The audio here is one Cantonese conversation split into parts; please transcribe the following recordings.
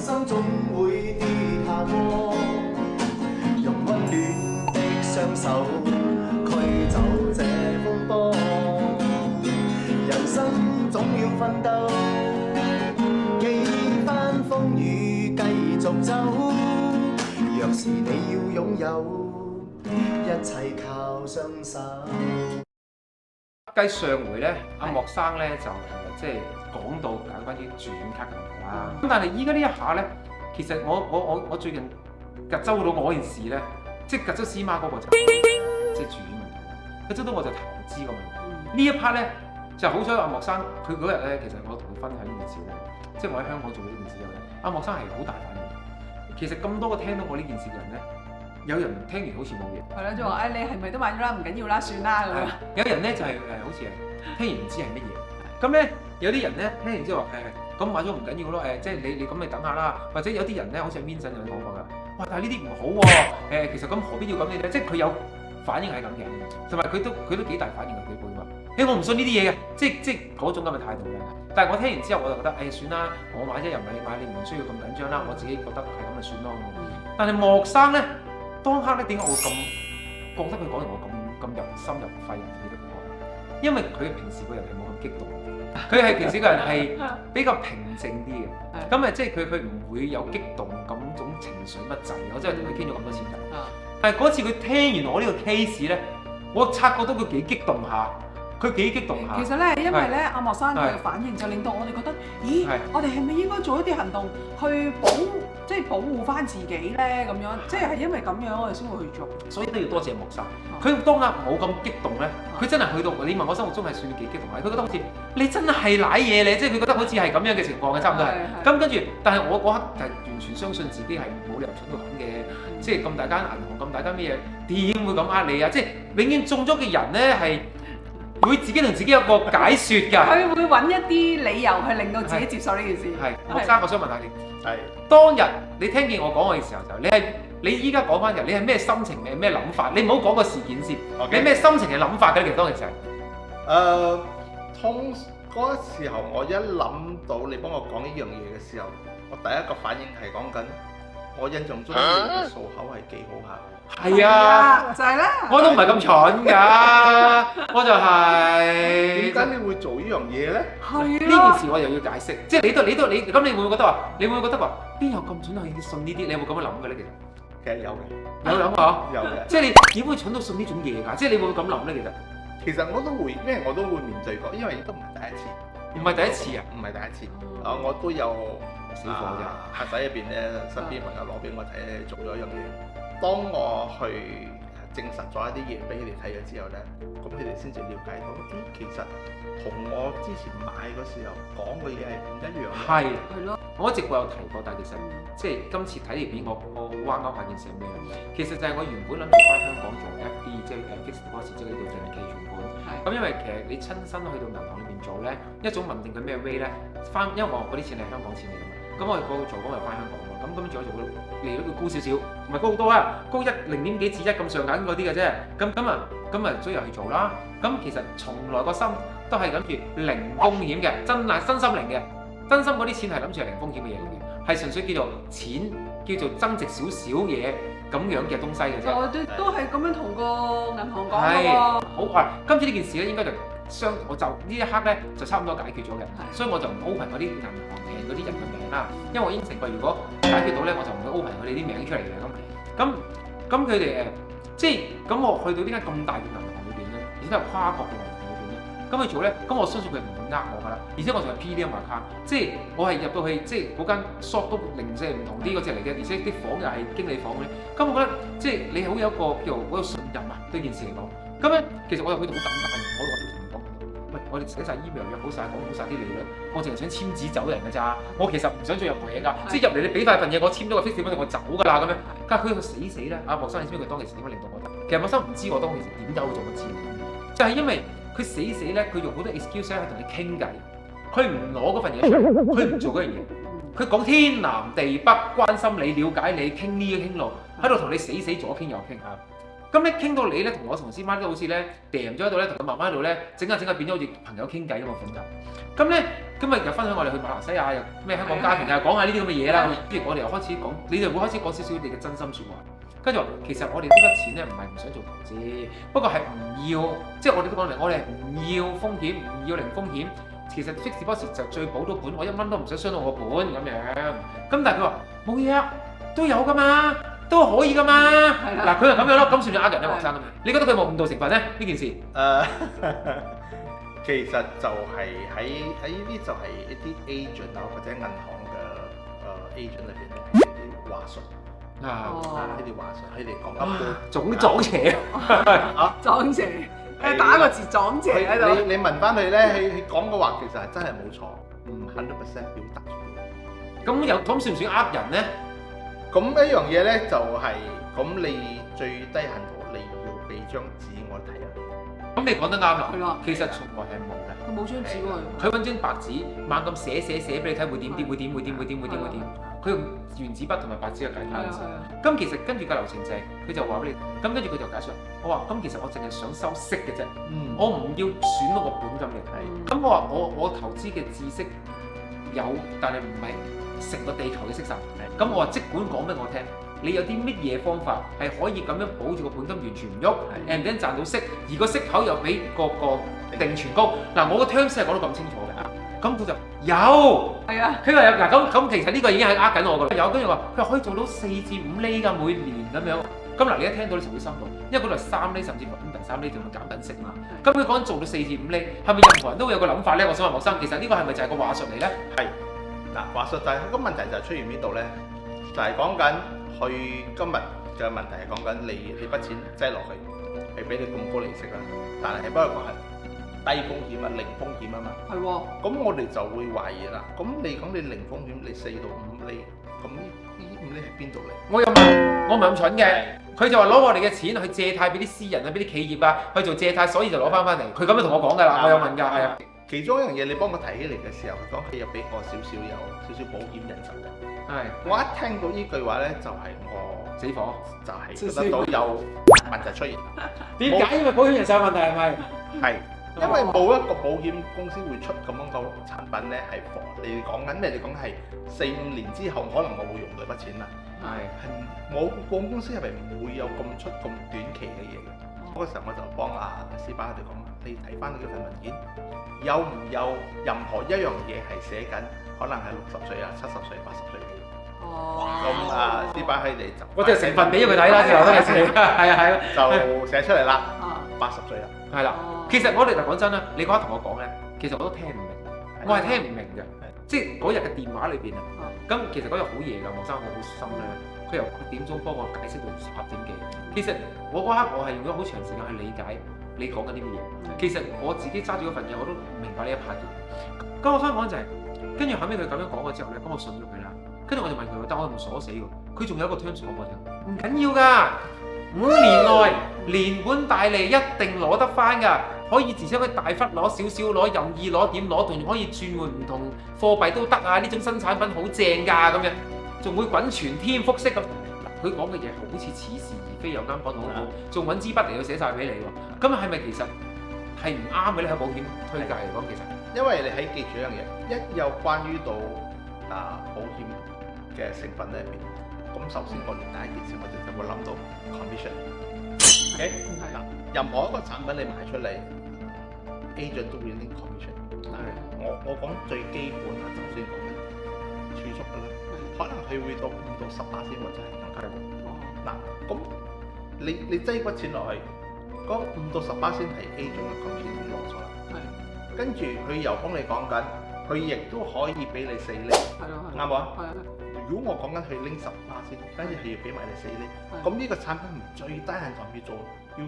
生總會跌下坡，用溫暖的雙手驅走這風波。人生總要奮鬥，幾番風雨繼續走。若是你要擁有，一切靠雙手。繼上回咧，阿莫生咧就即係講到關於住院卡嘅問題啦。咁但係依家呢一下咧，其實我最近趌州到我嗰件事咧，即係趌州司馬嗰個就即係住院問題啦。趌州到我就投資個問題。呢一 part 咧就好彩阿莫生佢嗰日咧，其實我同佢分享呢件事咧，即係我喺香港做呢件事之後咧，阿莫生係好大反應。其實咁多個聽到我呢件事嘅人咧，有人聽完好似冇嘢，係啦，就話誒你係咪都買咗啦？唔緊要啦，算啦咁樣。有人咧就係好似係聽完唔知係乜嘢。咁咧有啲人咧聽完之後話咁買咗唔緊要咯，即係你咁你等下啦。或者有啲人咧好似 Vincent 有講過㗎，哇！但係呢啲唔好喎，其實咁何必要咁嘅咧？即係佢有反應係咁嘅，同埋佢都幾大反應嘅，佢會話我唔信呢啲嘢嘅，即係嗰種咁嘅態度嘅。但係我聽完之後我就覺得算啦，我買啫又唔係你買，你唔需要咁緊張啦。我自己覺得係咁就算咯。但係莫生咧。當刻咧點解我會咁覺得佢講完我咁入心入肺入氣得我？因為佢平時個人係冇咁激動，佢係平時個人係比較平靜啲嘅。咁即係佢唔會有激動咁種情緒不濟。我真係同佢傾咗咁多次偈。但係嗰次佢聽完我呢個 case 咧，我察覺到佢幾激動下。佢幾激動下。其實咧，因為咧阿莫生佢嘅反應就令到我哋覺得，咦，我哋係咪應該做一啲行動去保護翻自己咧？咁樣，即係因為咁樣我哋先會去做。所以都要多謝莫生。佢當刻冇咁激動咧，佢真係去到你問我生活中係算幾激動啊？佢覺得好似你真係賴嘢你，即係佢覺得好似係咁樣嘅情況嘅，差唔多係。咁跟住，但係我嗰刻係完全相信自己係冇理由蠢到咁嘅，即係咁大間銀行咁大間咩嘢，點會咁呃你啊？即係永遠中咗嘅人咧係。會自己同自己有個解説㗎，佢會揾一啲理由去令到自己接受呢件事。係，莫生，我想問下你，當日你聽見我講嘅時候就你依家講翻嘅，你係咩心情咩諗法？你唔好講個事件先，你咩心情嘅諗法嘅？其實當其時係嗰時候我一諗到你幫我講呢樣嘢嘅時候，我第一個反應係講緊，我印象中你嘅數口係幾好下。係啊，就係啦，我都唔係咁蠢㗎，我就係點解你會做呢樣嘢咧？係呢件事我又要解釋，即係你咁你會唔會覺得話？你會唔會覺得話邊有咁蠢去信呢啲？你有冇咁樣諗嘅咧？其實有嘅，有諗啊，有嘅。即係你點會蠢到信呢種嘢㗎？即係你會唔會咁諗咧？其實我都會，因為我都會面對過，因為都唔係第一次。唔係第一次啊？唔係第一次。我都有死火啫。客仔入邊咧，身邊朋友攞俾我睇咧，做咗一樣嘢。當我去證實咗一啲嘢俾佢哋睇咗之後咧，咁佢哋先至了解到，其實同我之前買嗰時候講嘅嘢係唔一樣。係咯，我一直有提過，但係其實即係今次睇條片，我彎勾下件事係咩咧？其實就係我原本諗住翻香港做 FD，即係fixed deposit，即係呢度定期存款。咁因為其實你親身去到銀行裏邊做咧，一種問定佢咩 rate 咧，因為我嗰啲錢係香港錢嚟㗎嘛，咁我哋個做工又翻香港喎，咁做一做利率會高少少，唔係高好多啊，高0.幾至1咁上緊嗰啲嘅啫，咁所以又去做啦。咁其實從來個心都係諗住零風險嘅，真心零嘅，真心嗰啲錢係諗住係零風險嘅嘢嚟嘅，係純粹叫做錢叫做增值少少嘢咁樣嘅東西嘅啫。我哋都係咁樣同個銀行講嘅喎。好快，今次呢件事咧應該就我就呢一刻咧就差唔多解決咗嘅，所以我就唔 open 嗰啲銀行嗰啲人嘅名啦，因為我應承過如果解決到咧，我就唔會 open 佢哋啲名出嚟嘅咁佢哋即係咁我去到呢間咁大嘅銀行裏邊咧，而且都係跨國嘅銀行裏邊咧，咁佢做咧，咁我相信佢唔會呃我㗎啦，而且我仲係 PDM account，即係我係入到去即係嗰間 shop 都零舍唔同啲嗰隻嚟嘅，而且啲房又係經理房嗰啲，咁我覺得即係你好有一個叫做好有信任啊對件事嚟講，咁咧其實我又去到好簡單嘅，我都同佢講，喂，我哋寫晒 email 約好晒，講好晒啲利率，我淨係想簽紙走人㗎咋，我其實唔想做任何嘢㗎，即係入嚟你俾塊份嘢，我簽咗個 fix 點我走㗎啦咁樣，但係佢死咧，阿莫生你知唔知佢當其時點樣令到我得？其實莫生唔知我當其時點解會做乜知，就係因為佢死咧，佢用好多 excuse 喺度同你傾偈，佢唔攞嗰份嘢出嚟，佢唔做嗰樣嘢，佢講天南地北，關心你、了解你，傾呢傾路，喺度同你死左傾右傾嚇。咁咧傾到你咧，同我同師媽都好似咧掟咗喺度咧，同佢媽媽喺度咧，整下變咗好似朋友傾偈咁嘅款就。咁咧今日又分享我哋去馬來西亞又咩香港家庭啊，講下呢啲咁嘅嘢啦。跟住我哋又開始講，你哋會開始講少少你嘅真心説話。跟住話其實我哋呢筆錢咧唔係唔想做投資，不過係唔要，即係我哋都講明，我哋係唔要風險，唔要零風險。其實 fixed deposit 就最保到本，我1蚊都唔想傷到我本咁樣。咁但係佢話冇嘢啊，都有㗎嘛。都可以噶嘛，嗱佢就咁樣咯，咁算唔算呃人咧，學生啊？你覺得佢有冇誤導成分咧？呢件事？其實就係喺呢啲就係一啲 agent 啊或者銀行嘅agent 裏邊咧，一啲話術呢啲話術，佢哋講一般撞邪撞邪，打個字撞邪喺度。你問翻佢咧，佢講嘅話其實係真係冇錯，唔100%表達出嚟。咁算唔算呃人咧？咁一樣嘢咧就係，咁你最低限度你要俾張紙我睇啊！咁你講得啱啦，係啦，其實從來係冇嘅。佢冇張紙喎，佢揾張白紙猛咁寫俾你睇，會點？佢用原子筆同埋白紙去解決。咁其實跟住個流程就係，佢就話俾你，咁跟住佢就解釋，我話咁其實我淨係想收息嘅啫，我唔要損到我本金嘅。咁我話我投資嘅知識有，但係唔係成個地球嘅息晒。咁我話即管講俾我聽，你有啲乜嘢方法係可以咁樣保住個本金完全唔喐 ，and then 賺到息，而個息口又比個定存高。嗱，我個 terms 係講到咁清楚嘅，咁佢就有，係啊，佢話有嗱咁其實呢個已經係呃緊我㗎啦。有跟住話佢話可以做到4至5厘㗎每年咁樣。咁嗱，你一聽到你就會心動，因為嗰度係3厘甚至乎第3厘仲會減緊息嘛。咁佢講做到4至5厘，係咪任何人都會有個諗法咧？我想問學生，其實呢個係咪就係個話術嚟咧？係。嗱，話術，但係個問題就係出現邊度咧？就係講緊佢今日嘅問題係講緊你筆錢擠落去係俾你咁高利息啦，但係不過講係低風險啊，零風險啊嘛。係喎。咁我哋就會懷疑啦。咁你講你零風險，你4到5厘，咁呢5厘係邊度嚟？我又問，我唔係咁蠢嘅。佢就話攞我哋嘅錢去借貸俾啲私人啊，俾啲企業啊去做借貸，所以就攞翻嚟。佢咁樣同我講㗎啦，我有問㗎，係啊。其中一樣嘢，你幫我提起嚟嘅時候，佢講佢又俾我少少保險人壽嘅。係。我一聽到呢句話咧，就係我死火，就係覺得到有問題出現。點解？因為保險人壽問題係咪？係。因為冇一個保險公司會出咁樣個產品咧，係防你哋講緊咩？你講係4、5年之後，可能我會用到筆錢啦。係冇保險公司係咪唔會有咁出咁短期嘅嘢嘅？嗰個時候我就幫阿師爸佢哋講，你睇翻你嗰份文件，有唔有任何一樣嘢係寫緊，可能係60歲啊、70歲、80歲嘅？咁師爸佢哋就我就成份俾咗佢睇啦，之後都係寫，係啊，就寫出嚟啦。80歲啦，係啦。其實我哋嗱講真啦，你嗰刻同我講咧，其實我都聽唔明，我係聽唔明嘅。即係嗰日嘅電話裏邊啊，咁其實嗰日好夜㗎，學生我好心咧，佢由8點鐘幫我解釋到10點幾。其實我嗰刻我係用咗好長時間去理解你講緊啲乜嘢。其實我自己揸住嗰份嘢，我都明白呢一 part 嘅。咁我想講就係，跟住後尾佢咁樣講咗之後咧，咁我信咗佢啦。跟住我就問佢，但我唔鎖死喎。佢仲有一個 terms 講我聽，唔緊要㗎，5年內連本帶利一定攞得翻㗎。可以自己可以大忽攞少少攞，任意攞點攞，仲可以轉換唔同貨幣都得啊！呢種新產品好正㗎咁樣，仲會滾存添複息咁。佢講嘅嘢好似似是而非，又啱講到好好，仲揾支筆嚟到寫晒俾你喎。咁係咪其實係唔啱嘅咧？喺保險推介嚟講，其實因為你喺記住一樣嘢，一有關於到保險嘅成分喺入邊，咁首先我哋第一件事我哋就會諗到 commission。OK， 嗱，任何一個產品你賣出嚟 ，agent 都會拎 commission。我講最基本啊，就先講緊儲蓄㗎啦，可能佢會到5到18先，或者係更加高。嗱，咁你擠筆錢落去，嗰5到18先係 agent 嘅 commission 攞咗啦。係。跟住佢又幫你講緊，佢亦都可以俾你4厘。係咯。啱冇啊？係啊。如果我講緊佢拎18先，跟住係要俾埋你4厘，咁呢個產品唔最低限度要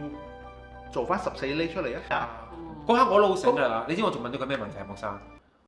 做翻14厘出嚟啊！嗰刻我老醒啦，你知我仲問咗佢咩問題啊，莫生？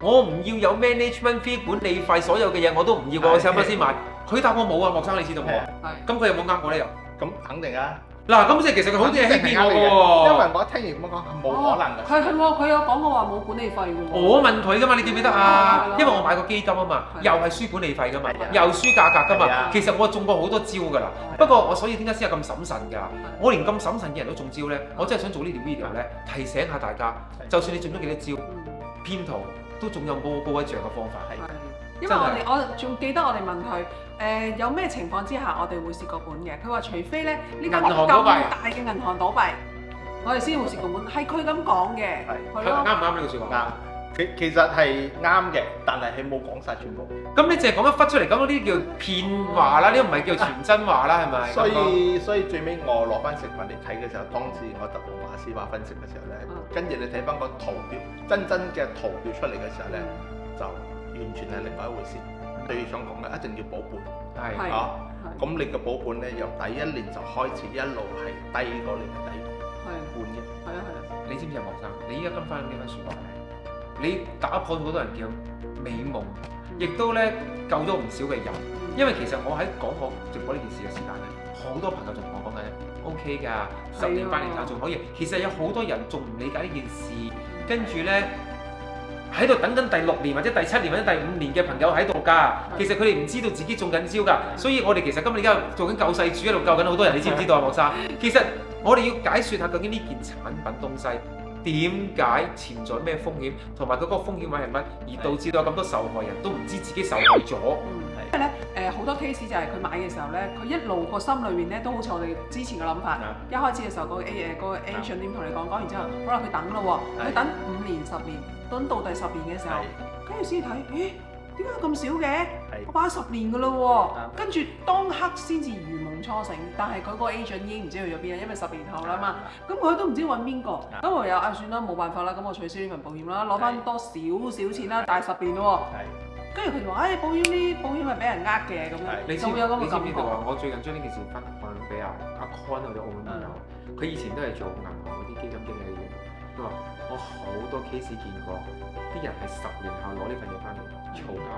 我唔要有 management fee 管理費，所有嘅嘢我都唔要，我使乜先買？佢答我冇啊，莫生你知道冇啊？係。咁佢有冇啱我咧又？咁肯定啊！嗱，咁即係其實佢好似係欺騙我嘅喎。因為我一聽完咁樣講，冇可能嘅。係喎，佢有講過話冇管理費嘅喎。我問佢㗎嘛，你記唔記得啊？係咯因為我買個基金啊嘛，係又係輸管理費㗎嘛係啊，又輸價格㗎嘛係啊。其實我中過好多招㗎啦。不過我所以點解先有咁審慎㗎？我連咁審慎嘅人都中招咧，我真係想做呢條 video 咧，提醒下大家，就算你中咗幾多招，騙徒都仲有高一仗嘅方法。係，因為我仲記得我哋問佢有咩情況之下我哋會蝕個本嘅？佢話除非咧呢間咁大嘅銀行倒閉，我哋先會蝕個本。係佢咁講嘅，係咯。啱唔啱呢個説話？啱。其實係啱嘅，但係佢冇講晒全部。咁你淨係講一忽出嚟，咁嗰啲叫騙話啦，呢個唔係叫全真話啦，係咪？所以最尾我攞翻成分嚟睇嘅時候，當時我特馬斯巴分析嘅時候咧，跟住你睇翻個圖表，真嘅圖表出嚟嘅時候咧，就完全係另外一回事。最想講嘅一定要保本，係啊，咁你嘅保本咧由第一年就開始一路係低過你嘅底本嘅。係啊。你知唔知啊，莫生？你依家跟翻呢番説話，你打破咗好多人嘅美夢，亦都咧救咗唔少嘅人。因為其實我喺講我直播呢件事嘅時間咧，好多朋友就同我講緊 OK 㗎，10年8年後仲可以。其實有好多人仲唔理解呢件事，跟住咧喺度等緊第6年或者第7年或者第5年嘅朋友喺度㗎。其實佢哋唔知道自己中緊招㗎，所以我哋其實今日而家做緊救世主，一路救緊好多人。你知唔知道啊，莫生？其實我哋要解説下究竟呢件產品東西點解潛在咩風險，同埋佢嗰個風險位係乜，而導致到咁多受害人都唔知自己受害咗。因為咧好多 case 就係佢買嘅時候咧，佢一路個心裏面咧都好似我哋之前嘅諗法。一開始嘅時候，個 agent 點同你講完之後，好啦，佢等咯喎，佢等5年10年，等到第10年嘅時候，跟住先睇，咦？點解咁少嘅？我擺10年㗎咯喎，跟住當刻先至如夢初醒，但係佢個 agent 已經唔知去咗邊啦，因為10年後啦嘛，咁佢都唔知揾邊個，咁唯有算啦，冇辦法啦，咁我取消呢份保險啦，攞翻多少錢啦，大10年咯喎，跟住佢就話，保險係俾人呃嘅咁樣，就會有咁嘅感覺。我最近將呢件事分享俾阿 Con 或者澳門朋友，佢以前都係做銀行嗰啲基金經理嘅，佢話我好多 case 見過，啲人係10年後攞呢份嘢翻嚟嘈交，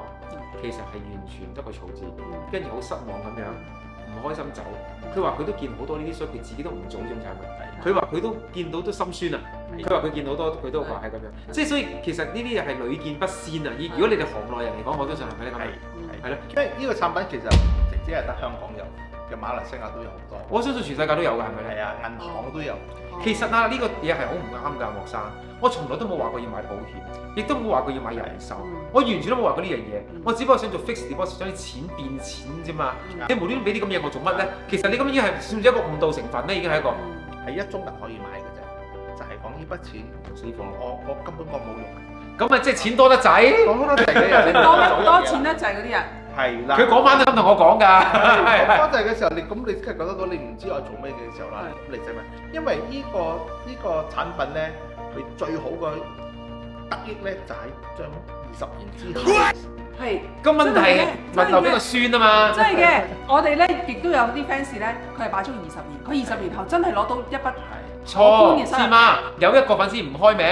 其實係完全得個嘈字，跟住好失望咁樣，唔開心走。佢話佢都見好多呢啲，所以佢自己都唔做呢種產品。佢話佢都見到都心酸啊。佢話佢見到好多，佢都話係咁樣。即係所以其實呢啲嘢係屢見不鮮啊！如果你哋行內人嚟講，我相信係咪咧咁？係咯，因為呢個產品其實唔淨止係得香港有，嘅馬來西亞都有好多。我相信全世界都有㗎，係咪咧？係啊，銀行都有。其實啊，呢個嘢係好唔啱㗎，莫生。我從來都冇話過要買保險，亦都冇話過要買人壽，我完全都冇話過呢樣嘢。我只不過想做 fixed deposit，將啲錢變錢啫嘛。你無端端俾啲咁嘢我做乜咧？其實你咁已經係算唔算一個誤導成分咧？已經係一個係一種人可以買嘅啫，就係講呢筆錢死貨，我根本我冇用。咁咪即係錢多得滯，講多得滯嘅人，多錢得滯嗰啲人。係啦。佢嗰晚都咁同我講㗎。多滯嘅時候，你梗係覺得到你唔知我做咩嘅時候啦，咁你使咩？因為呢個產品咧，佢最好嘅得益咧就喺將20年之後。係。個問題係問留俾個孫啊嘛。真係嘅，我哋咧亦都有啲 fans 咧，佢係擺足20年，佢20年後真係攞到一筆錯，知嘛？有一個粉絲唔開名，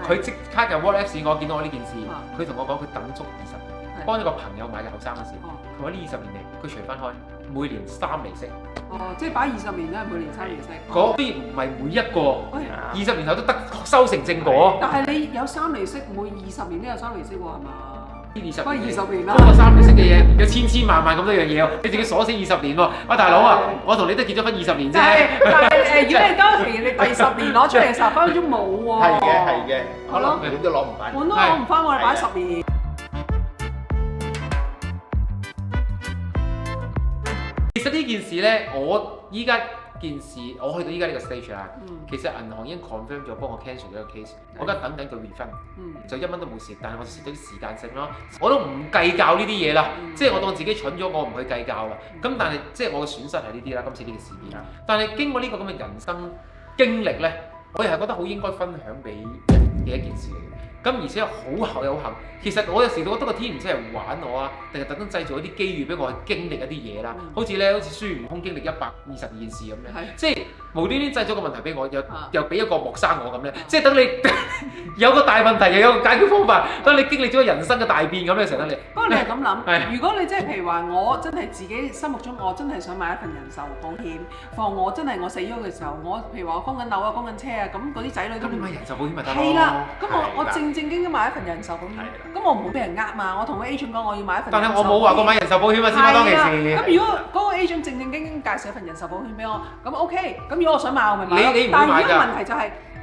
佢即刻又 WhatsApp 我，見到我呢件事，佢同我講佢等足20年，幫咗個朋友買嘅後生嘅事，佢話呢20年嚟，佢除翻開每年3厘息。哦，即係擺20年都係每年3厘息。嗰啲唔係每一個，20年後都得收成正果。但係你有3厘息，每20年都有3厘息喎，係嘛？呢20年啦，嗰個3厘息嘅嘢有千萬咁多樣嘢喎，你自己鎖死20年喎。喂，大佬啊，我同你都結咗婚20年啫。但係如果你當期你第10年攞出嚟嘅時候，分分鐘冇喎。係嘅，可能本都攞唔翻。本都攞唔翻，我哋擺10年。其實呢件事咧，我依家件事，我去到依家呢個 stage 啊，其實銀行已經 confirm 咗幫我 cancel 咗個 case，我而家等緊佢 refund，就1蚊都冇蝕，但係我蝕咗啲時間性咯，我都唔計較呢啲嘢啦，即係我當自己蠢咗，我唔去計較啦。咁但係即係我嘅損失係呢啲啦，今次呢個事件。但係經過呢個咁嘅人生經歷咧，我又係覺得好應該分享俾人嘅一件事嚟嘅。咁而且好厚有幸。其實我有時都覺得個天唔知係玩我啊，定係特登製造一啲機遇俾我去經歷一啲嘢啦。好似孫悟空經歷122件事咁咧，即係無端端製咗個問題俾我，又俾一個莫生我咁咧，即係等你有個大問題又有個解決方法，等你經歷咗人生嘅大變咁咧，成得你。不過你係咁諗，如果你即係譬如話我真係自己心目中我真係想買一份人壽保險，放我真係我死咗嘅時候，我譬如話我供緊樓啊、供緊車啊，咁嗰啲仔女都咁你買人壽保險咪得咯？係啦，咁我正經買一份人壽保險，咁我唔好俾人呃嘛。我同個 agent 講我要買一份。但係我冇話過買人壽保險啊，先當其時。咁如果嗰個 agent 正經介紹一份人壽保險俾我，咁 OK。咁如果我想買，我咪買。你唔會買㗎。但係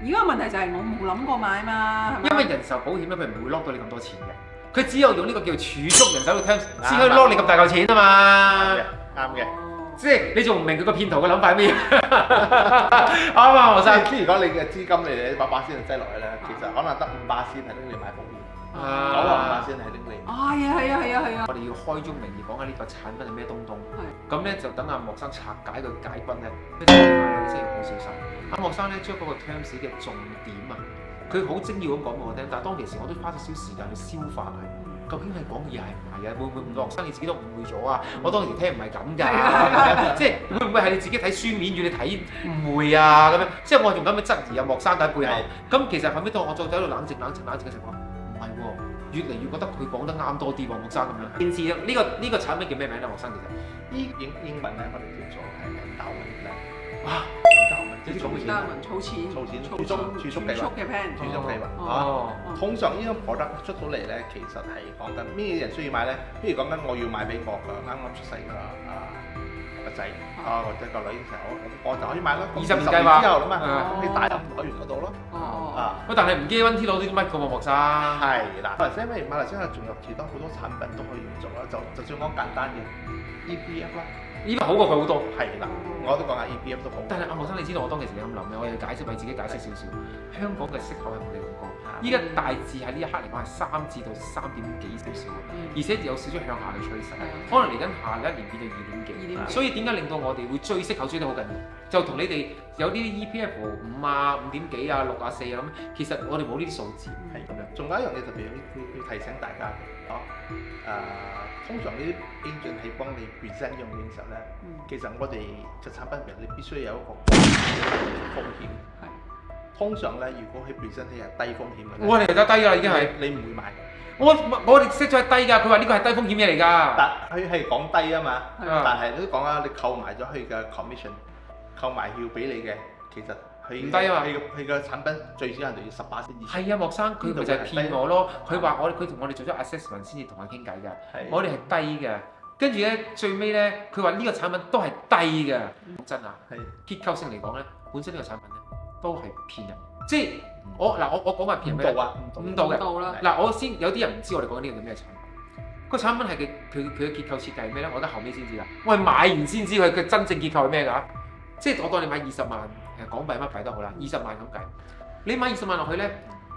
而家問題就係，我冇諗過買嘛。因為人壽保險咧，佢唔會 lock 到你咁多錢嘅，佢只有用呢個叫儲蓄人手嘅 terms 先可以 lock 你咁大嚿錢啊嘛。啱嘅。即係你仲唔明佢個騙徒嘅諗法係咩？啱啊，何生。即係如果你嘅資金你100%先擠落去咧，其實可能得5%係拎你買保險，95%係拎你。係啊！我哋要開宗明義講下呢個產品係咩東東。咁咧就等阿莫生拆解個解軍咧，你真係要好小心。阿莫生咧將嗰個 terms 嘅重點啊，佢好精要咁講俾我聽，但係當其時我都花咗少時間去消化佢。究竟係講嘢係唔係啊？會唔會唔學生你自己都誤會咗啊？我當時聽唔係咁㗎，即係會唔會係你自己睇書面語你睇誤會啊咁樣？即係我仲咁樣質疑阿莫生喺背後。咁其實後尾到我再喺度冷靜嘅情況，唔係喎，越嚟越覺得佢講得啱多啲喎，莫生咁樣。件事呢個產品叫咩名咧？莫生其實英文咧，我哋叫做係endowment plan。哇！儲錢儲蓄嘅 plan。儲蓄計劃。通常呢種 product 出到嚟咧，其實係講緊咩人需要買咧？譬如講緊我要買俾我嘅啱啱出世嘅個仔或者個女嘅時候，我就可以買咯。20年計劃之後啦嘛，你大入海員嗰度咯。但係唔記得溫 T 攞啲乜嘅喎，莫生。係啦，馬來西亞仲有其他好多產品都可以做啦。就算講簡單嘅 EPF 啦。呢個好過佢好多，係啦，我都講下 EPF 都好。但係阿莫生，你知道我當其時你咁諗嘅，我要解釋為自己解釋少少。香港嘅息口係冇你咁高，依家大致喺呢一刻嚟講係3至到3點幾少少，而且有少少向下嘅趨勢，可能嚟緊下一年變到2點幾。所以點解令到我哋會追息口追得好緊要？就同你哋有啲 EPF 5啊、5點幾啊、6啊、4啊咁，其實我哋冇呢啲數字。係咁樣。仲有一樣嘢特別要提醒大家通常呢啲 agent 係幫你 present 用嘅時候咧，其實我哋隻產品入面你必須有一個風險。通常咧，如果喺 present 係低風險嘅，我哋而家低㗎啦，已經係你唔會買。我哋識咗係低㗎，佢話呢個係低風險嘢嚟㗎。但佢係講低啊嘛，但係都講啊，你購買咗佢嘅 commission， 購買要俾你嘅，其實。佢唔低啊嘛！佢個產品最少人哋要18%以上。係啊，莫生佢咪就係騙我咯。佢話佢同我哋做咗 assessment 先至同佢傾偈㗎。我哋係低嘅，跟住咧最尾咧，佢話呢個產品都係低嘅。真啊！結構性嚟講咧，本身呢個產品咧都係騙人。即係我講埋騙人咩？誤導嘅。嗱，我先有啲人唔知我哋講緊呢個叫咩產品。個產品係佢嘅結構設計係咩咧？我覺得後尾先知啦。我係買完先知佢嘅真正結構係咩㗎？即係我當你買20萬。港幣乜幣都好啦，20萬咁計，你買20萬落去咧，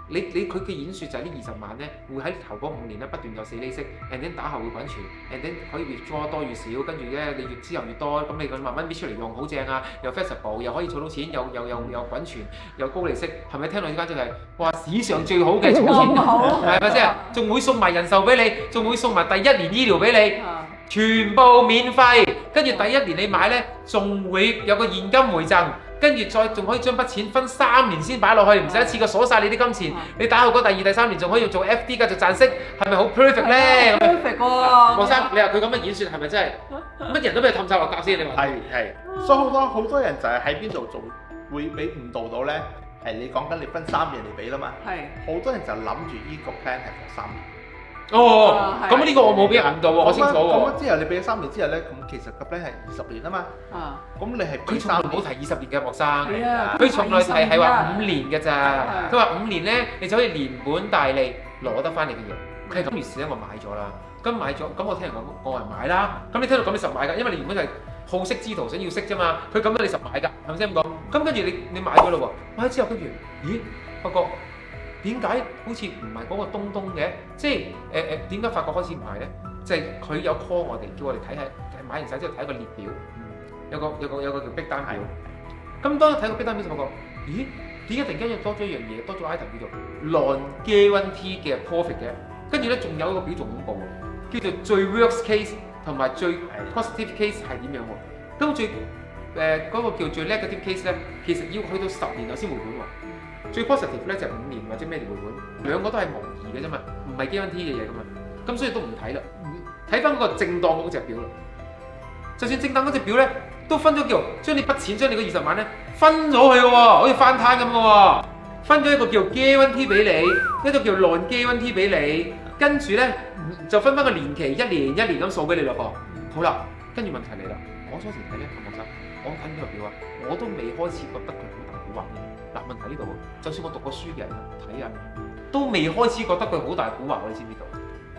佢嘅演説就係呢20萬咧，會喺頭嗰5年咧不斷有4厘息 ，and then 打後會滾存 ，and then 可以越 draw 多越少，跟住咧你越之後越多，咁你咁慢慢搣出嚟用，好正啊，又 flexible，又可以儲到錢，又滾存，又高利息，係咪聽落呢間就係哇史上最好嘅儲錢，係咪先？仲會送埋人壽俾你，仲會送埋第1年醫療俾你，全部免費，跟住第1年你買咧，仲會有個現金回贈。跟住仲可以將筆錢分3年先擺落去，唔使一次過鎖晒你啲金錢。你打後嗰第2、第3年仲可以做 FD 繼續賺息，係咪好 perfect 咧？perfect 喎！莫生，你話佢咁嘅演説係咪真係乜人都俾佢氹晒落夾先？你話係，所以好多人就係喺邊度做會俾誤導到咧？係你講緊你分3年嚟俾啦嘛？係，好多人就諗住依個 plan 係for 3年。咁呢個我冇俾人誤導喎，我清楚喎。咁之後你俾咗3年之後咧，咁其實個 plan 係20年啊嘛。咁你係佢從來冇提20年嘅莫生，佢從來提係話5年嘅咋。佢話5年咧，你就可以連本帶利攞得翻嚟嘅嘢。佢係咁於是咧，我買咗啦。咁買咗，咁我聽人講，我話買啦。咁你聽到咁你實買㗎，因為你原本就係好息之徒，想要息啫嘛。佢咁樣你實買㗎，係咪先咁講？咁跟住你買咗啦喎，買咗之後跟住，咦，發覺。點解好似唔係嗰個東東嘅？即係點解發覺開始唔係咧？就係佢有 call 我哋，叫我哋睇下買完晒之後睇一個列表，有個叫逼單表。咁當睇個逼單表就發覺，咦，點解突然間又多咗一樣嘢，多咗 item 叫做 non-guarantee 嘅 profit 嘅？跟住咧仲有一個表仲恐怖喎，叫做最 worst case 同埋最 positive case 係點樣喎？咁最嗰個叫最 negative case 咧，其實要去到10年後先回本喎。最 positive 咧就5年或者咩年回本，兩個都係模擬嘅啫嘛，唔係 guarantee 嘅嘢噶嘛。咁所以都唔睇啦，睇翻嗰個正當嗰隻表啦。就算正當嗰隻表咧，都分咗叫將你筆錢將你嗰20萬咧分咗去嘅喎，好似翻攤咁嘅喎。分咗一個叫 guarantee 俾你，一個叫 non-guarantee 俾你，跟住咧就分翻個年期，一年咁數俾你咯噃。好啦，跟住問題嚟啦，我初時睇咧，黃生，我睇呢個表啊，我都未開始覺得佢好大蠱惑。嗱，問題呢度喎，就算我讀過書嘅人睇啊，都未開始覺得佢好大蠱惑，你知唔知道？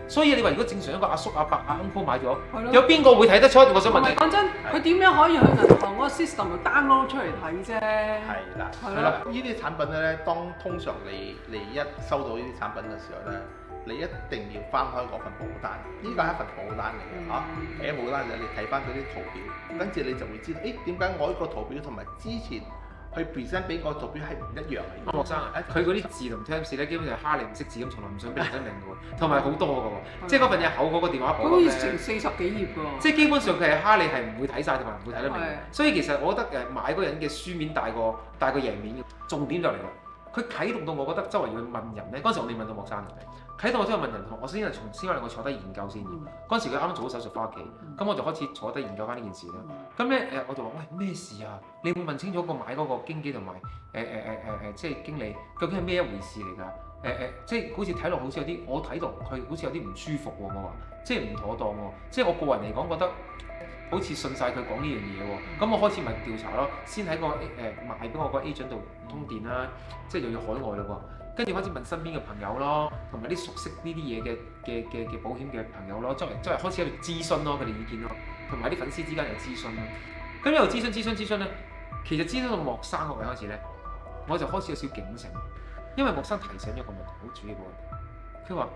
所以你話如果正常一個阿叔阿伯阿 uncle 買咗，有邊個會睇得出？我想問你。講真，佢點樣可以去銀行嗰個 system 度 download 出嚟睇啫？係啦，係啦。呢啲產品咧，通常你一收到呢啲產品嘅時候咧，你一定要翻開嗰份保單。呢個係一份保單嚟嘅嚇，係保單就你睇翻嗰啲圖表，跟住你就會知道，誒點解我呢個圖表同埋之前去 present 俾我圖表係唔一樣嘅。學生啊，佢嗰啲字同 terms 咧，基本上係蝦你唔識字咁，從來唔想俾人明嘅喎，同埋好多嘅喎，即係嗰份嘢厚嗰個電話簿佢好似成40幾頁㗎。即係基本上佢係蝦你係唔會睇晒同埋唔會睇得明。所以其實我覺得買嗰個人嘅書面大過贏面嘅。重點就嚟啦，佢啟動到我覺得周圍要去問人咧。嗰陣時我未問到莫生，啟動我真係問人，我先話令我坐低研究先。嗰陣時佢啱啱做咗手術翻屋企，咁我就開始坐低研究翻呢件事啦。咁咧我就話：喂，咩事啊？你會問清楚個買嗰個經紀同埋即係經理究竟係咩一回事嚟㗎？即係好似睇落好似有啲，我睇到佢好似有啲唔舒服喎。我話即係唔妥當喎。即係我個人嚟講覺得好似信晒佢講呢樣嘢喎。咁我開始咪調查咯，先喺個賣俾我個 agent 度通電啦，即係又要海外咯喎。跟住開始問身邊嘅朋友咯，同埋啲熟悉呢啲嘢嘅保險嘅朋友咯，周圍開始喺度諮詢咯，佢哋意見咯，同埋啲粉絲之間有諮詢咯。咁一路諮詢咧，其實諮詢到莫生嗰位開始咧，我就開始有少少警醒，因為莫生提醒咗個問題，好主要個問題。佢話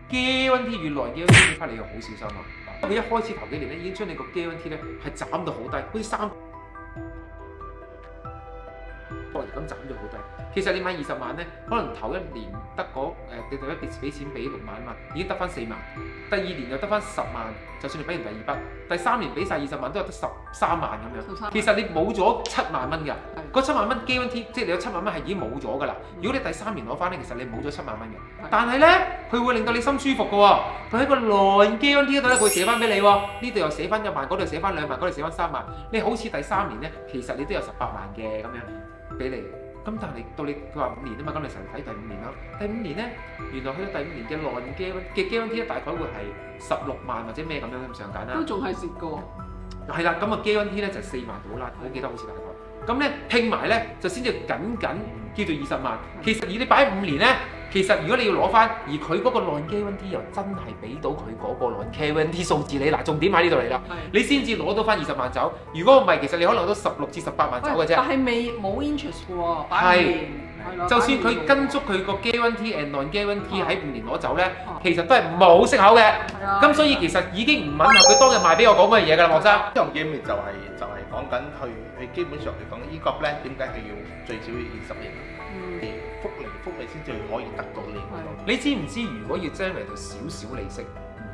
guarantee 與 non-guarantee 呢 part 你要好小心啊！佢一開始頭幾年咧已經將你個 guarantee 咧係斬到好低，好似3個月咁斬咗好低。其實你買20萬咧，可能頭一年得嗰你第一俾錢俾6萬啊嘛，已經得翻4萬。第二年又得翻10萬，就算你俾完第二筆，第3年俾晒20萬都係得13萬咁樣。其實你冇咗7萬蚊㗎，嗰7萬蚊 guarantee 即係你有7萬蚊係已經冇咗㗎啦。如果你第3年攞翻咧，其實你冇咗7萬蚊嘅。但係咧，佢會令到你心舒服嘅喎。佢喺個 non-guarantee 度咧，佢會寫翻俾你喎。呢度又寫翻1萬，嗰度寫翻2萬，嗰度寫翻3萬。你好似第3年咧，其實你都有18萬嘅咁樣俾你。咁但係到你佢話5年啊嘛，咁你成日睇第5年啦。第5年咧，原來去到第5年嘅 non-guarantee 嘅 guarantee 咧，大概會係16萬或者咩咁樣咁上緊啦。都仲係蝕過。係啦，咁個 guarantee 咧就4萬到啦，我記得好似大概。咁咧拼埋咧就先至僅叫做20萬。其實如果你擺5年咧，其實如果你要攞翻，而佢嗰個 non-guarantee 又真係俾到佢嗰個 non-guarantee 數字你，嗱重點喺呢度嚟啦，你先至攞到翻20萬走。如果唔係，其實你可能都16至18萬走嘅啫。但係冇 interest 喎，擺5年。就算佢跟足佢個 guarantee and non-guarantee 喺5年攞走咧，其實都係冇息口嘅。咁所以其實已經唔吻合佢當日賣俾我講嘅嘢㗎啦，莫生。呢樣嘢咪就係講緊佢基本上嚟講，呢個 plan 點解係要最少要20年？福利先至可以得到你。你知唔知如果要 generate 到少少利息，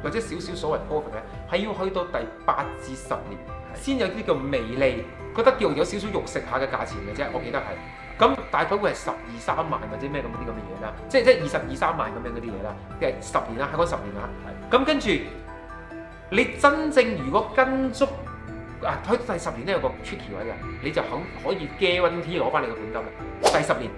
或者少少所謂 profit 咧，係要去到第8至10年先有啲叫微利，覺得叫有少少肉食下嘅價錢嘅啫。我記得係。咁大概會係12、3萬或者咩咁啲咁嘅嘢啦，即係22、3萬咁樣嗰啲嘢啦。即係10年啦，係講10年啦。咁跟住你真正如果跟足去第10年咧有個 tricky 位嘅，你就可以 guarantee 攞翻你個本金啦。第10年。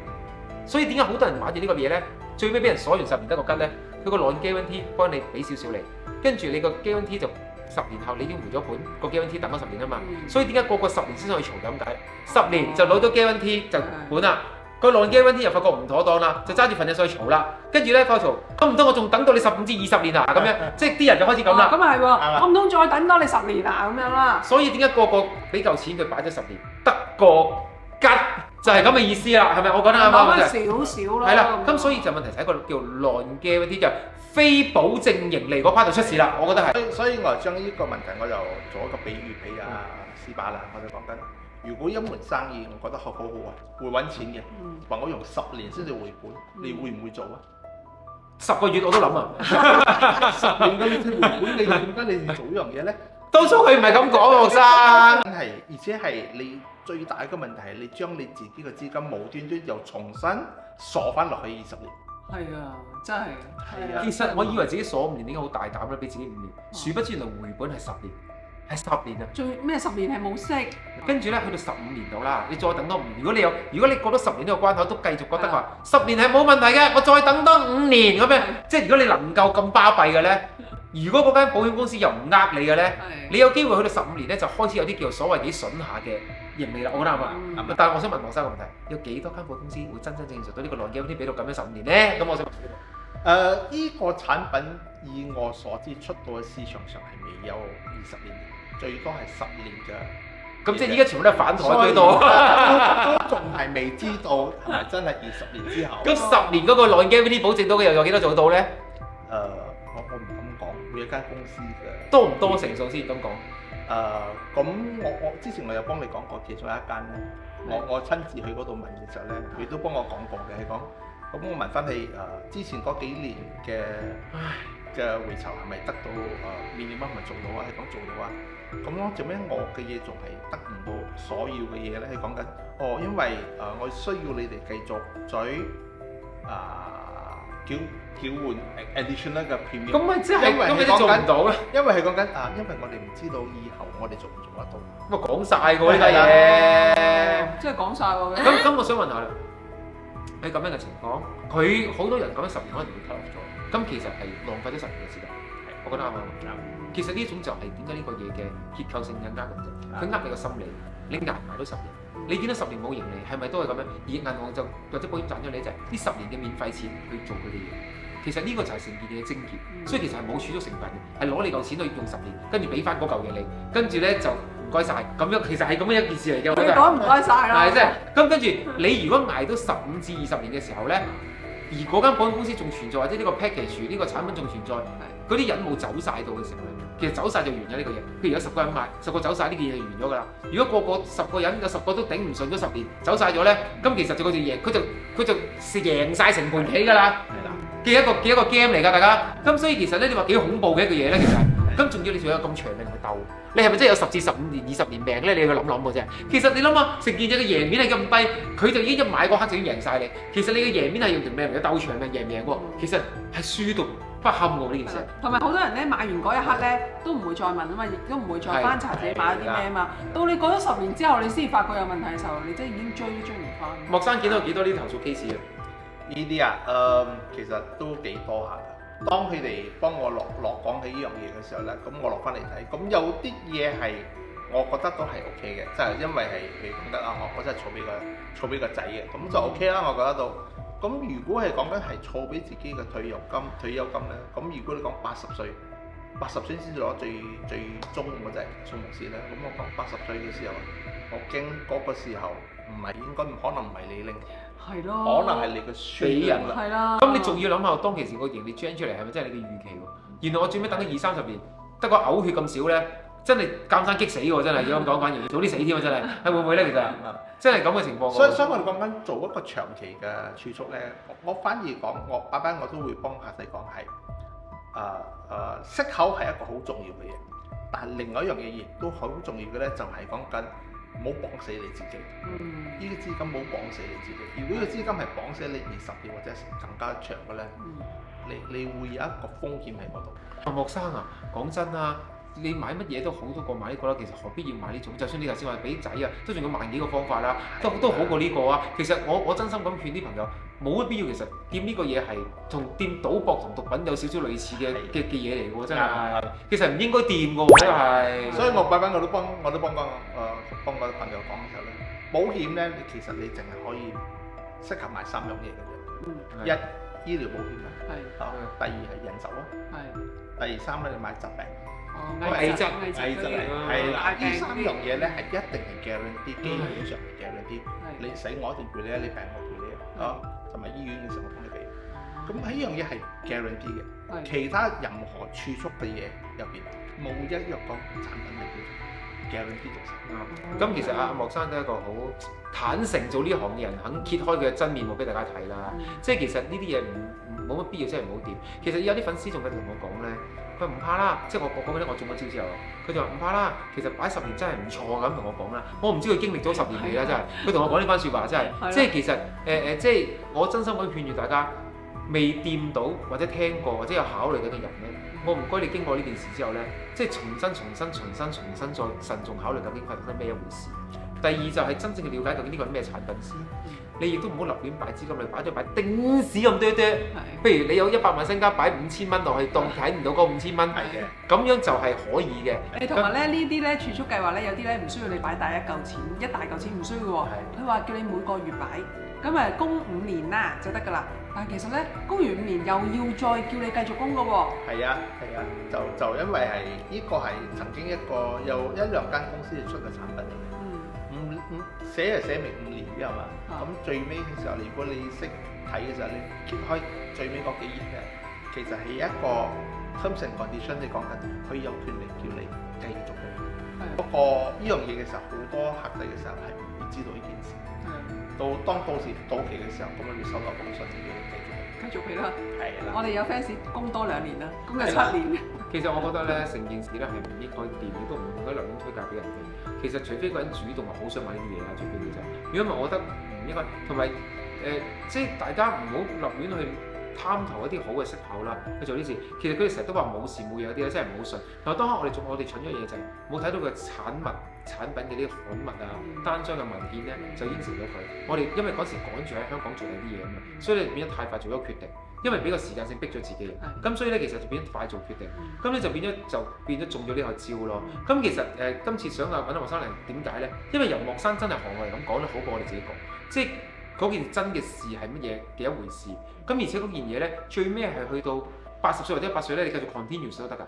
所以點解好多人買住呢個嘢咧？最尾俾人鎖完10年得個吉咧，佢個 non-guarantee 幫你俾少少你，跟住你個 guarantee 就10年後你已經回咗本，個 guarantee 等咗10年啊嘛。所以點解個10年先可以嘈咁解？10年就攞到 guarantee 就本啦，個 non-guarantee 又發覺唔妥當啦，就揸住份嘢上去嘈啦。跟住咧發嘈，咁唔通我仲等到你15至20年啊？咁樣即係啲人就開始咁啦。咁係喎，我唔通再等多你10年啊？咁樣啦。所以點解個俾嚿錢佢擺咗10年，得個吉？就係咁嘅意思啦，係咪？我覺得啱唔啱？少少咯。係啦，咁所以就問題就係一個叫 non-guarantee 嘅非保證盈利嗰 part 就出事啦，我覺得係。所以我就將呢個問題我就做一個比喻俾阿斯巴啦，我就講緊如果一門生意我覺得好好啊，會揾錢嘅，話我用10年先至回本，你會唔會做啊？10個月我都諗啊！10年咁你先回本，你點解你要做呢樣嘢咧？當初佢唔係咁講，學生。真係，而且係你最大嘅問題係你將你自己嘅資金無端端又重新鎖翻落去20年。係啊，真係。係啊其實我以為自己鎖5年應該好大膽啦，俾自己5年，殊不知原來回本係10年，係10年啊！最咩10年係冇息，跟住咧去到15年度啦，你再等多5年。如果你過咗10年呢個關口都繼續覺得話10年係冇問題嘅，我再等多5年咁樣，即係如果你能夠咁巴閉嘅咧，如果嗰間保險公司又唔呃你嘅咧，你有機會去到15年咧就開始有啲叫做所謂幾筍下嘅盈利啦。我覺得啱啊。但係我想問黃生個問題，有幾多間保險公司會真真正正做到呢個longevity俾到咁樣15年咧？咁我想問呢個產品以我所知出到嘅市場上係未有20年，最多係10年嘅。咁即係依家全部都係反台居多，都仲係未知道係咪真係20年之後。咁10年嗰個longevity保證到嘅又有幾多做到咧？我唔敢講每一間公司嘅多唔多成數先咁講？咁我之前我有幫你講過其中一間咧，我親自去嗰度問嘅時候咧，佢都幫我講過嘅，係講咁我問翻你之前嗰幾年嘅回酬係咪得到minimum 咪做到啊？係講做到啊？咁咯，做咩我嘅嘢仲係得唔到所要嘅嘢咧？係講緊因為我需要你哋繼續再繳換 additional 嘅 premium。咁咪即係咁你做唔到咧？因為係講緊因為我哋唔知道以後我哋做唔做得到。咁啊講曬㗎呢家嘢，即係講晒喎。咁我想問下啦，喺咁樣嘅情況，佢好多人講緊10年可能會 cut off 咗，咁其實係浪費咗10年嘅時間。我覺得啱唔啱？其實呢種就係點解呢個嘢嘅結構性嘅呃咁啫。佢呃你個心理，你捱埋都10年。你見到10年冇盈利，係咪都係咁樣？而銀行就或者保險賺咗你就係呢10年嘅免費錢去做佢哋嘢。其實呢個就係成件嘢嘅症結，所以其實係冇儲蓄成分嘅，係攞你嚿錢去用10年，跟住俾翻嗰嚿嘢你，跟住咧就唔該晒。咁樣其實係咁樣一件事嚟嘅。你講唔該晒啦。係即係咁跟住你如果捱到15至20年嘅時候咧，而嗰間保險公司仲存在，或者呢個 package 呢個產品仲存在，嗰啲人冇走晒到嘅時候咧，其實走晒就完咗呢個嘢。譬如有10個人買，10個走晒，呢件嘢就完咗㗎啦。如果個10個人有10個都頂唔順咗10年，走晒咗咧，咁其實就佢就贏，佢就贏晒成盤棋㗎啦。嘅一個 game 嚟㗎，大家。咁所以其實咧，你話幾恐怖嘅一個嘢咧，其實咁仲要你仲有咁長命去鬥，你係咪真係有10至15年、20年命咧？你要去諗嘅啫。其實你諗下，成件嘢嘅贏面係咁低，佢就已經一買嗰刻就已經贏晒你。其實你嘅贏面係用條命嚟鬥長命，贏唔贏喎？其實係輸到不堪喎呢件事。同埋好多人咧買完嗰一刻咧都唔會再問啊嘛，亦都唔會再翻查自己買咗啲咩啊嘛。到你過咗10年之後，你先發覺有問題嘅時候，你真係已經追唔翻。莫生見到幾多呢啲投訴 case 啊？呢啲其實都幾多下㗎。當佢哋幫我落講起呢樣嘢嘅時候咧，咁我落翻嚟睇，咁有啲嘢係我覺得都係 OK 嘅，即係因為係你講得我真係儲俾個仔嘅，咁就 OK 啦，我覺得都。咁如果係講緊係儲俾自己嘅退休金咧，咁如果你講80歲先至攞最終嗰隻數目線咧，咁我講80歲嘅時候，我驚嗰個時候可能唔係你拎。係咯，可能係你嘅孫人係啦。咁你仲要諗下，當其時個盈利 generate 出嚟係咪真係你嘅預期喎？原來我最尾等咗20-30年，得個嘔血咁少咧，真係監生激死喎！真係要咁講，反而早啲死添啊！真係係會唔會咧？其實真係咁嘅情況。所以我哋講緊做一個長期嘅儲蓄咧，我反而講我都會幫客仔講係息口係一個好重要嘅嘢，但係另外一樣嘢亦都好重要嘅咧，就係講緊。唔好綁死你自己，呢個資金唔好綁死你自己。如果呢個資金係綁死你20年或者更加長嘅咧，你會有一個風險喺嗰度。莫生啊，講真啊，你買乜嘢都好多過買呢個啦。其實何必要買呢種？就算你頭先話俾仔啊，都仲有萬幾個方法啦，都好過呢個啊。其實我真心咁勸啲朋友，冇乜必要。其實掂呢個嘢係同掂賭博同毒品有少少類似嘅嘢嚟嘅喎，真係。其實唔應該掂嘅喎，真係。所以我都幫我啲朋友講嘅時候咧，保險咧，其實你淨係可以適合買3樣嘢嘅啫。一醫療保險啊，第2係人壽啊，第3咧你買疾病。危疾係啦，呢3樣嘢咧係一定係 guarantee，基本上係 guarantee。你使我一定賠你啊，你病我賠你啊，同埋醫院嘅時候我幫你俾。咁喺呢樣嘢係 guarantee 嘅，其他任何儲蓄嘅嘢入邊冇一樣個產品係叫做 guarantee 做成。咁其實阿莫生都係一個好坦誠做呢行嘅人，肯揭開佢嘅真面目俾大家睇啦。即係其實呢啲嘢冇乜必要，真係唔好掂。其實有啲粉絲仲喺度同我講咧，佢唔怕啦，即係我講緊我中咗招之後，佢就話唔怕啦。其實擺10年真係唔錯咁同我講啦。我唔知佢經歷咗10年未啦，真係。佢同我講呢番説話真係，即係其實即係我真心咁勸喻大家，未掂到或者聽過或者有考慮緊嘅人咧，我唔該你經過呢件事之後咧，即係重新再慎重考慮究竟發生咩一回事。第二就係真正嘅了解究竟呢個係咩產品先。你亦都唔好立亂擺資金，你擺丁屎咁多。譬如你有100萬身家，擺5000蚊落去，當睇唔到嗰5000蚊，咁樣就係可以嘅。同埋咧呢啲咧儲蓄計劃咧，有啲咧唔需要你擺大一嚿錢，一大嚿錢唔需要喎。佢話叫你每個月擺，咁誒供5年啦就得㗎啦。但係其實咧供完5年又要再叫你繼續供㗎喎。係啊，就因為係呢個係曾經有1-2間公司出嘅產品嚟嘅。寫係寫明5年嘅係嘛？咁最尾嘅時候，如果你識睇嘅時候，你揭開最尾嗰幾頁咧，其實係一個 terms and condition，你講緊佢有權利叫你繼續嘅。不過呢樣嘢嘅時候，好多客仔嘅時候係唔會知道呢件事。到時到期嘅時候，咁你收到封信就要繼續俾啦。係啦。我哋有 fans 供多2年啦，供咗7年。其實我覺得咧，成件事咧係唔應該掂，亦都唔應該留亂推介俾人哋。其實除非個人主動話好想買呢啲嘢啦，除非佢就。如果唔係，我覺得唔應該。同埋即係大家唔好立亂去貪圖一啲好嘅息口啦，去做呢事。其實佢哋成日都話冇事冇嘢嗰啲咧，真係唔好信。但係當刻我哋蠢咗嘢就係冇睇到佢產品嘅呢個款物啊、單張嘅文件咧，就應承咗佢。我哋因為嗰時趕住喺香港做緊啲嘢啊嘛，所以你變咗太快做咗決定。因為俾個時間性逼咗自己，咁所以咧其實就變咗快做決定，咁咧就變咗中咗呢個招咯。咁其實今次想揾阿莫生嚟點解咧？因為由莫生真係行外嚟咁講得好過我哋自己講，即係嗰件真嘅事係乜嘢嘅一回事。咁而且嗰件嘢咧，最尾係去到80歲或者100歲咧，你繼續 continue 都得㗎。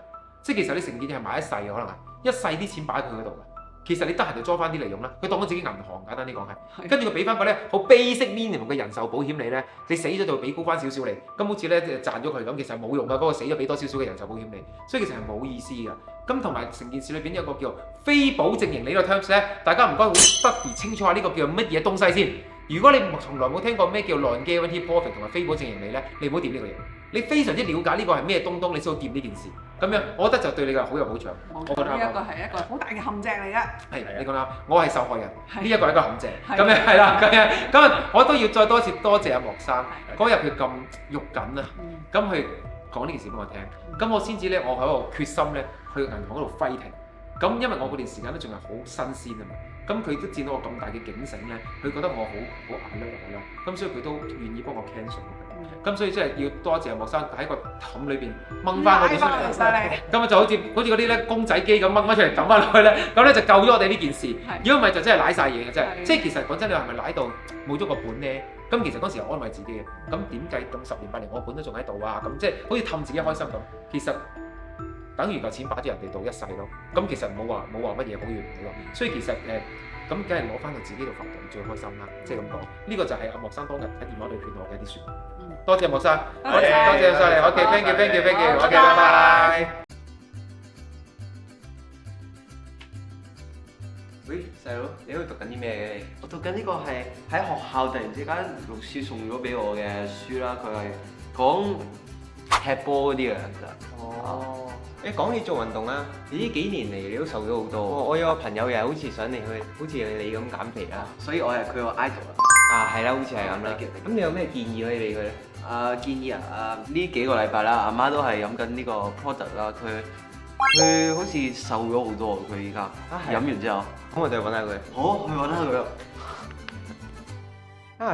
即係其實你成件嘢係買一世嘅，可能係一世啲錢擺喺佢嗰度㗎。其實你得閒就裝翻啲嚟用啦，佢當咗自己銀行，簡單啲講係，跟住佢俾翻個咧好 basic minimum 嘅人壽保險你咧，你死咗就俾高翻少少你，咁好似咧賺咗佢咁，其實冇用㗎，嗰個死咗俾多少少嘅人壽保險你，所以其實係冇意思㗎。咁同埋成件事裏邊有個叫非保證型呢個 terms 咧，大家唔該好特別清楚下呢個叫乜嘢東西先。如果你從來冇聽過咩叫 non-guaranteed profit 同埋非保證型利咧，你唔好掂呢個嘢。你非常之了解呢個係咩東東，你先好掂呢件事。咁樣，我覺得就對你嘅好有保障。我覺得呢一個係一個好大嘅陷阱嚟㗎。係，你講啦，我係受害人，呢一個係一個陷阱。咁樣係啦，咁樣我都要再多次多謝阿莫生嗰日佢咁肉緊啊，咁去講呢件事俾我聽，咁我先知咧，我喺度決心咧去銀行嗰度 fighting。咁因為我嗰段時間都仲係好新鮮啊嘛，咁佢都見到我咁大嘅警醒咧，佢覺得我好眼叻我啦，咁所以佢都願意幫我 cancel。咁所以真係要多謝莫生喺個氹裏邊掹翻我哋出嚟，咁啊就好似嗰啲咧公仔機咁掹翻出嚟抌翻落去咧，咁咧就救咗我哋呢件事。如果唔係就真係舐晒嘢嘅真係，即係其實講真，你話係咪舐到冇咗個本咧？咁其實嗰時候安慰自己嘅，咁點計咁10年8年我本都仲喺度啊？咁即係好似氹自己開心咁，其實等於嚿錢擺咗人哋度一世咯。咁其實冇話乜嘢好與唔好咯。所以其實咁梗係攞翻到自己度發動最開心啦，即係咁講。呢個就係阿莫生當日喺電話度勸我嘅一啲説話。多謝莫生，多謝晒你。OK，thank you，thank you，OK，拜拜。喂，細佬，你喺度讀緊啲咩嘅你？我讀緊呢個係喺學校突然之間老師送咗俾我嘅書啦，佢係講踢波嗰啲嘅其實。哦。你講起做運動啦，你呢幾年嚟你都瘦咗好多。我有個朋友又係好似想你去，好似你咁減肥啦，所以我係佢個 idol 啊。係啦，好似係咁啦。咁你有咩建議可以俾佢咧？建議呢幾個禮拜啦，阿媽都係飲緊呢個 product 啦，佢好似瘦咗好多，佢依家飲完之後。咁我哋去揾下佢。好，去揾下佢。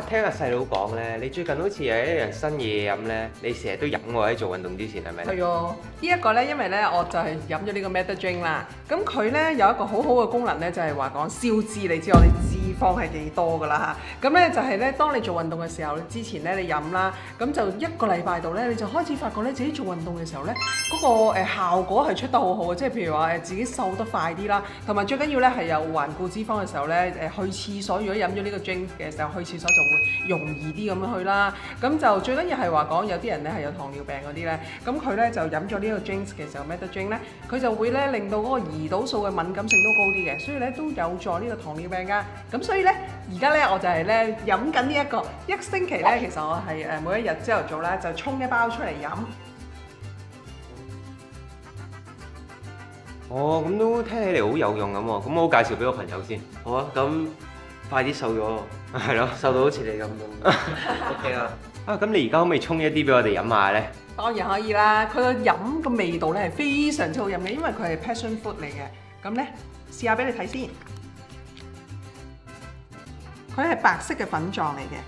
聽阿細佬講咧，你最近好似有一樣新嘢飲咧，你成日都飲喎喺做運動之前係咪？係啊，呢一個咧，因為咧我就係飲咗呢個 Meta Drink 啦。咁佢咧有一個好好嘅功能咧，就係話講消脂。你知我哋脂肪係幾多㗎啦嚇。咁咧就係咧，當你做運動嘅時候，之前咧你飲啦，咁就1個禮拜度咧，你就開始發覺咧自己做運動嘅時候咧，嗰個效果係出得好好嘅，即係譬如話自己瘦得快啲啦，同埋最緊要咧係有環顧脂肪嘅時候咧，去廁所如果飲咗呢個 drink 嘅時候，去廁所就會容易啲咁樣去啦。咁就最緊要係話講有啲人咧係有糖尿病嗰啲咧，咁佢咧就飲咗呢個 drink 嘅時候 Meta drink 咧，佢就會咧令到嗰個胰島素嘅敏感性都高啲嘅，所以咧都有助呢個糖尿病㗎。咁所以咧而家咧我就係咧飲緊呢一個1星期咧，其實我係每一日朝頭早咧就沖一包出嚟飲。哦，咁都聽起嚟好有用咁喎，咁我介紹俾我朋友先。好啊，咁快啲瘦咗，係咯，瘦到好似你咁樣。OK 啊。啊，咁你而家可唔可以沖一啲俾我哋飲下咧？當然可以啦，佢個飲嘅味道咧係非常之好飲嘅，因為佢係 passion fruit 嚟嘅。咁咧試下俾你睇先，佢係白色嘅粉狀嚟嘅。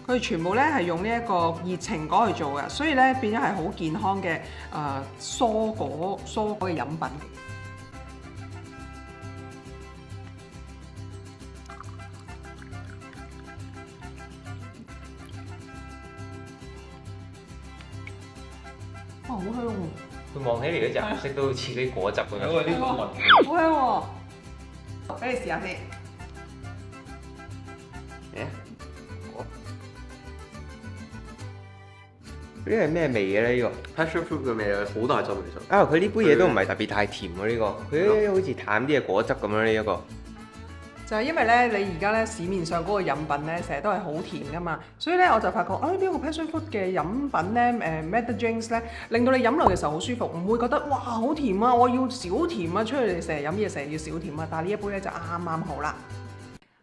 佢全部咧係用呢一個熱情果去做嘅，所以咧變咗係好健康嘅蔬果嘅飲品。哇，好香喎！佢望起嚟嗰隻顏色都好似啲果汁咁樣。好香喎！俾你試下先。呢個係咩味嘅咧？呢個 passion fruit 嘅味啊，好大陣其實。啊，佢呢杯嘢都唔係特別太甜喎，呢個佢好似淡啲嘅果汁咁樣呢一個。就係因為咧，你而家咧市面上嗰個飲品咧，成日都係好甜噶嘛，所以咧我就發覺，呢個 passion fruit 嘅飲品咧，Meta drinks 咧，令到你飲落嘅時候好舒服，唔會覺得哇好甜啊，我要少甜啊，出去成日飲嘢成日要少甜啊，但係呢一杯咧就啱啱好啦。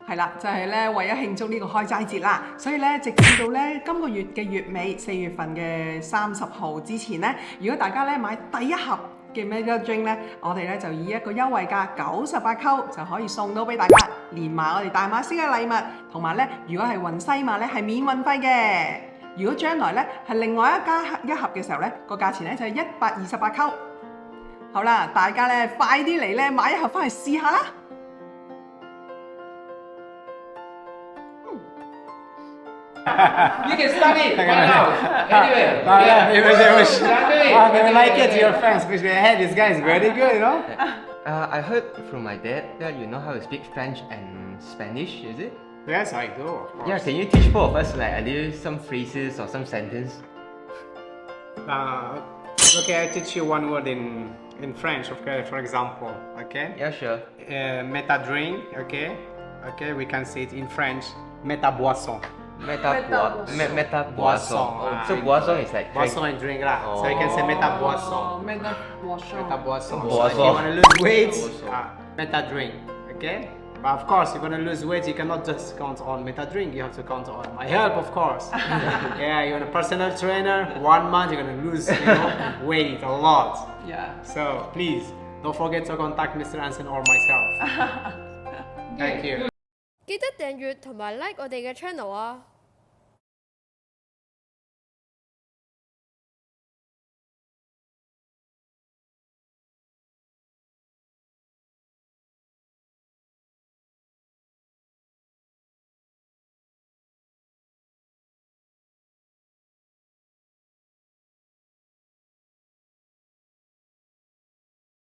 係啦，就係咧為咗慶祝呢個開齋節啦，所以咧直至到咧今個月嘅月尾4月份嘅30號之前咧，如果大家咧買第一盒嘅 Meta drink 咧，我哋咧就以一個優惠價98溝就可以送到俾大家，連埋我哋大馬斯嘅禮物，同埋咧如果係運西馬咧係免運費嘅。如果將來咧係另外一盒嘅時候咧，個價錢咧就係128溝。好啦，大家咧快啲嚟咧買一盒翻嚟試下啦！You can start it right now. Anyway. They like it, your friends, because hey, this guy is very good, you know? I heard from my dad that you know how to speak French and Spanish, is it? Yes, I do, of course. Yeah, can you teach both of us like a little some phrases or some sentence? Okay, I teach you one word in French, okay, for example, okay? Yeah, sure. Meta drink, okay? Okay, we can say it in French, meta boisson. Meta boisson. So boisson is like Boisson and drink lah. So you can say meta boisson. Meta boisson. Meta boisson. Boisson. So if you want to lose weight, meta drink, okay? But of course, you're gonna lose weight, you cannot just count on meta drink, you have to count on my help, of course. Yeah, you're a personal trainer, 1 month you're gonna lose weight a lot. Yeah. So please, don't forget to contact Mr. Anson or myself. Thank you. 記得訂閱同埋 like 我哋嘅 channel啊！